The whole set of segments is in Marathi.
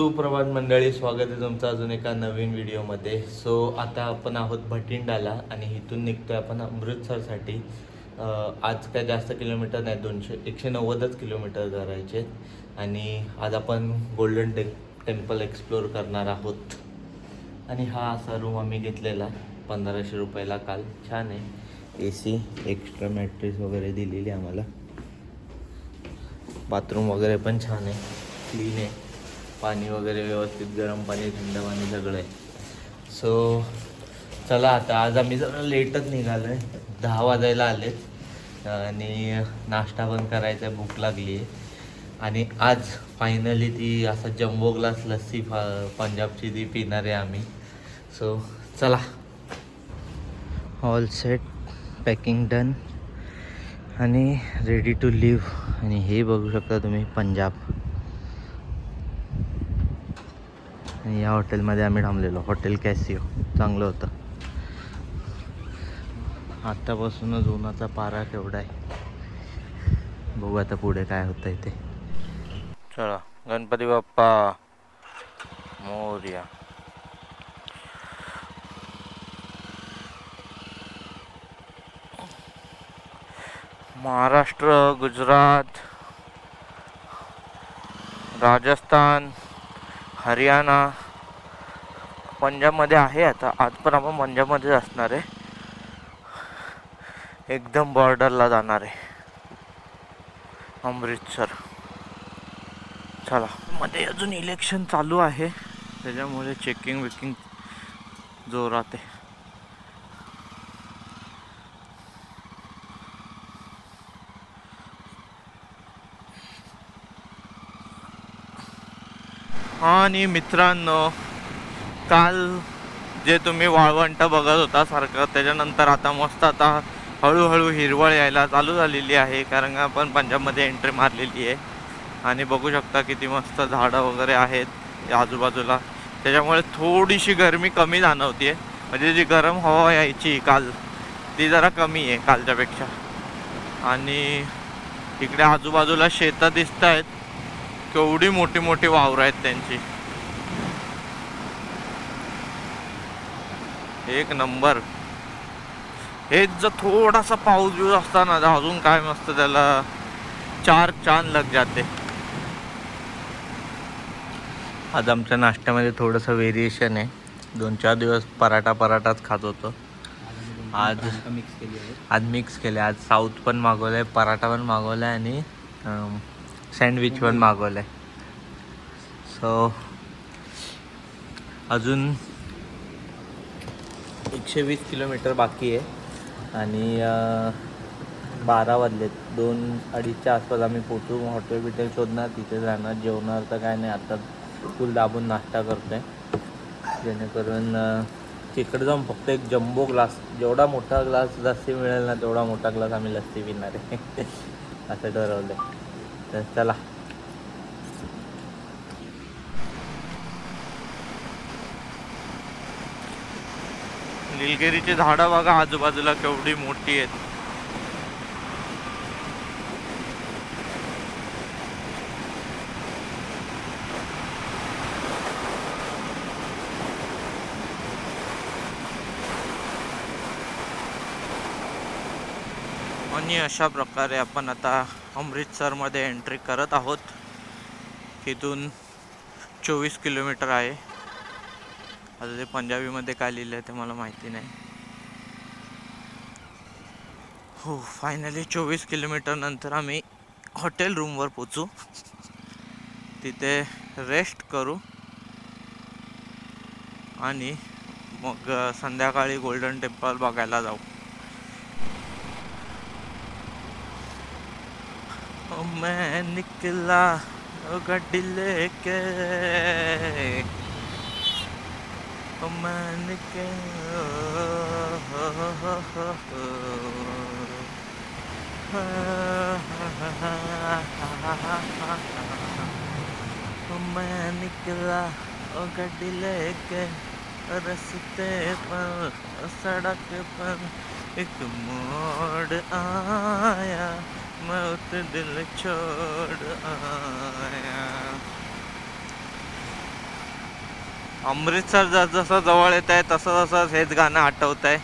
सुप्रभात मंडळी, स्वागत आहे तुमचं अजून एका नवीन व्हिडिओमध्ये. सो आता आपण आहोत भटिंडाला आणि इथून निघतोय आपण अमृतसरसाठी. आज काय जास्त किलोमीटर नाही, 190च किलोमीटर करायचे. आणि आज आपण गोल्डन टेम्पल एक्सप्लोअर करणार आहोत. आणि हा असा रूम आम्ही घेतलेला 1500 रुपयाला काल. छान आहे, AC, एक्स्ट्रा मॅट्रेस वगैरे दिलेली आम्हाला. बाथरूम वगैरे पण छान आहे, क्लीन आहे, पाणी वगैरे व्यवस्थित, गरम पाणी, थंड पाणी सगळं आहे. सो चला आता, आज आम्ही जरा लेटच निघालो आहे, 10 वाजायला आलेत आणि नाश्ता पण करायचा आहे, भूक लागली आहे. आणि आज फायनली ती असा जम्बो ग्लास लस्सी पंजाबची ती पिणार आहे आम्ही. सो चला, ऑल सेट, पॅकिंग डन आणि रेडी टू लिव्ह. आणि हे बघू शकता तुम्ही, पंजाब. आणि या हॉटेलमध्ये आम्ही थांबलेलो, हॉटेल कॅसिओ. चांगलं होतं. आत्तापासूनच उन्हाचा पारा केवढा आहे, बघू आता पुढे काय होतं इथे. चला, गणपती बाप्पा मोरया. महाराष्ट्र, गुजरात, राजस्थान, हरियाणा, पंजाबमध्ये आहे. आता आज पण आपण पंजाबमध्येच असणार आहे, एकदम बॉर्डरला जाणार आहे, अमृतसर. चला, मध्ये अजून इलेक्शन चालू आहे, त्याच्यामुळे चेकिंग विकिंग जोरात आहे. आणि मित्रांनो, काल जे तुम्ही वाळवंट बघत होता सारखं, त्याच्यानंतर आता मस्त आता हळूहळू हिरवळ यायला चालू झालेली आहे, कारण आपण पंजाबमध्ये एंट्री मारलेली आहे. आणि बघू शकता किती मस्त झाडं वगैरे आहेत आजूबाजूला, त्याच्यामुळे थोडीशी गरमी कमी जाणवते आहे. म्हणजे जी गरम हवा यायची काल, ती जरा कमी आहे कालच्यापेक्षा. आणि इकडे आजूबाजूला शेतं दिसत आहेत, केवढी मोठी मोठी वावरं आहेत त्यांची, एक नंबर. हेच जर थोडासा पाऊस बिऊस असता ना, अजून काय मस्त, त्याला 4 चांद लग जाते. आज आमच्या नाश्त्यामध्ये थोडंसं व्हेरिएशन आहे. 2-4 दिवस पराठाच खात होतो. आज मिक्स केले. आज साऊथ पण मागवलं आहे, पराठा पण मागवला आहे आणि सँडविच पण मागवलं आहे. सो अजून 120 किलोमीटर बाकी आहे आणि 12 वाजलेत. 2-2:30च्या आसपास आम्ही पोचू. हॉटेल शोधणार, तिथे जाणार, जेवणार तर काय नाही, आता फुल दाबून नाश्ता करतो आहे, जेणेकरून तिकडे जाऊन फक्त एक जम्बो ग्लास, जेवढा मोठा ग्लास लस्सी मिळेल ना तेवढा मोठा ग्लास आम्ही लस्सी पिणार आहे असं ठरवलं आहे. तर चला. निलगिरीची झाडं बघा आजूबाजूला केवढी मोठी आहेत. आणि अशा प्रकारे आपण आता अमृतसरमध्ये एंट्री करत आहोत. तिथून 24 किलोमीटर आहे. आता ते पंजाबीमध्ये काय लिहिलं आहे ते मला माहिती नाही. हो, फायनली 24 किलोमीटर नंतर आम्ही हॉटेल रूमवर पोचू, तिथे रेस्ट करू आणि मग संध्याकाळी गोल्डन टेम्पल बघायला जाऊ. मैं निकला गाड़ी लेके, मैं निकला, मैं निकला गाड़ी लेके, रस्ते पर सड़क पर एक मोड़ आया, मैं उस दिल छोड़ आया. अमृतसर जसं जवळ येत आहे तसं तसं हेच गाणं आठवत आहे.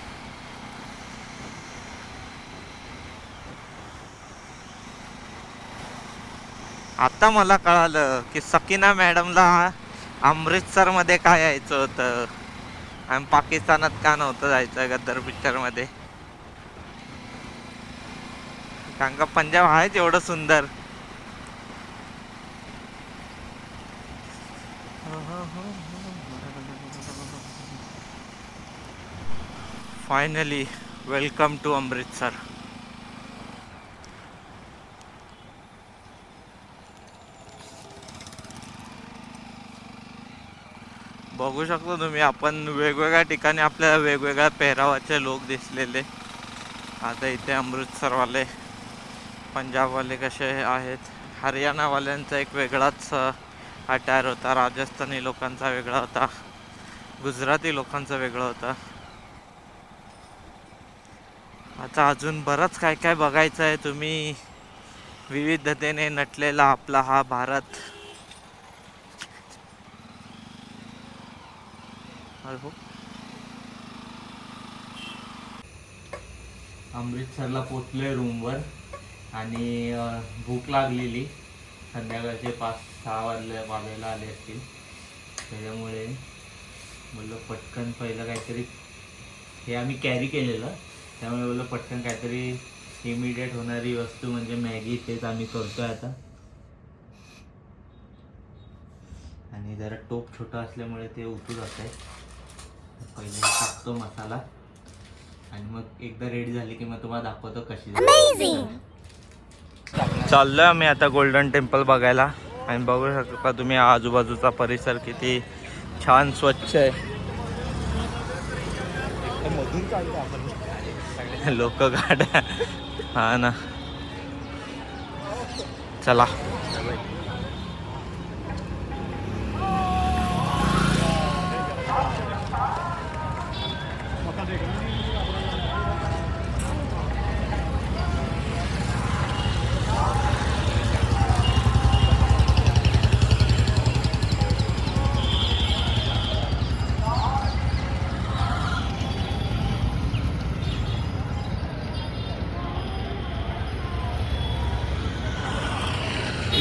आता मला कळालं की सकीना मॅडमला अमृतसरमध्ये काय यायचं होतं आणि पाकिस्तानात का नव्हतं जायचं गद्दार पिक्चरमध्ये. कारण का पंजाब आहेच एवढं सुंदर. Finally welcome to Amritsar. बघू शकतो तुम्ही आपण वेगवेगळ्या ठिकाणी आपल्याला वेगवेगळ्या पेहरावाचे लोक दिसलेले. आता इथे अमृतसरवाले पंजाबवाले कसे आहेत, हरियाणावाल्यांचा एक वेगळाच अटायर होता, राजस्थानी लोकांचा वेगळा होता, गुजराती लोकांचा वेगळा होता. आता अजून बरंच काय काय बघायचं आहे. तुम्ही विविधतेने नटलेला आपला हा भारत. अमृतसरला पोचलोय रूमवर आणि भूक लागलेली. संध्याकाळचे 5-6 वाजायला आले असतील. त्याच्यामुळे बोललो पटकन पहिलं काहीतरी, हे आम्ही कॅरी केलेलं, त्यामुळे बोललो पटकन काहीतरी इमिडिएट होणारी वस्तू म्हणजे मॅगी, तेच आम्ही करतोय आता. आणि जरा टोप छोटा असल्यामुळे ते उतू जात आहे. पहिले टाकतो मसाला आणि मग एकदा रेडी झाली की मग तुम्हाला दाखवतो कशी. चाललोय आम्ही आता गोल्डन टेम्पल बघायला. आणि बघू शकता तुम्ही आजूबाजूचा परिसर किती छान स्वच्छ आहे. लोक गाड्या, हा ना. चला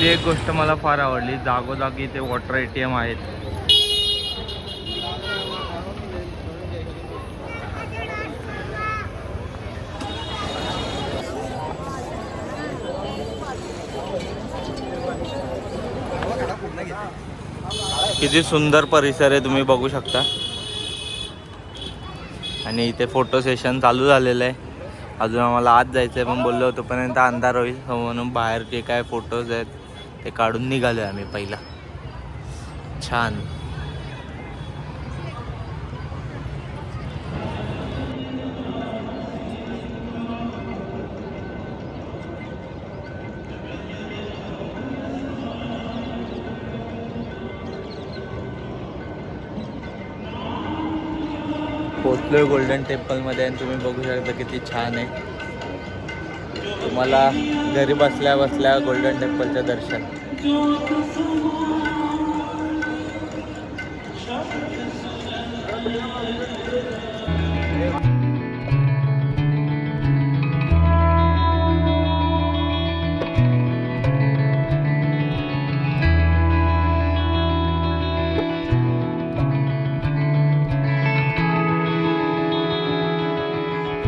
एक गोष्ट मला फार आवडली, जागोजागी ते वॉटर ATM आहेत. किती सुंदर परिसर आहे तुम्ही बघू शकता. आणि इथे फोटो सेशन चालू झालेलं आहे. अजून आम्हाला आत जायचं आहे, पण बोललो होतो पर्यंत अंधार होईल म्हणून बाहेर जे काय फोटोज आहेत ते काढून निघालो आम्ही पहिला. छान. पोचलोय गोल्डन टेम्पलमध्ये आणि तुम्ही बघू शकता किती छान आहे. तुम्हाला घरी बसल्या बसल्या गोल्डन टेम्पलचं दर्शन.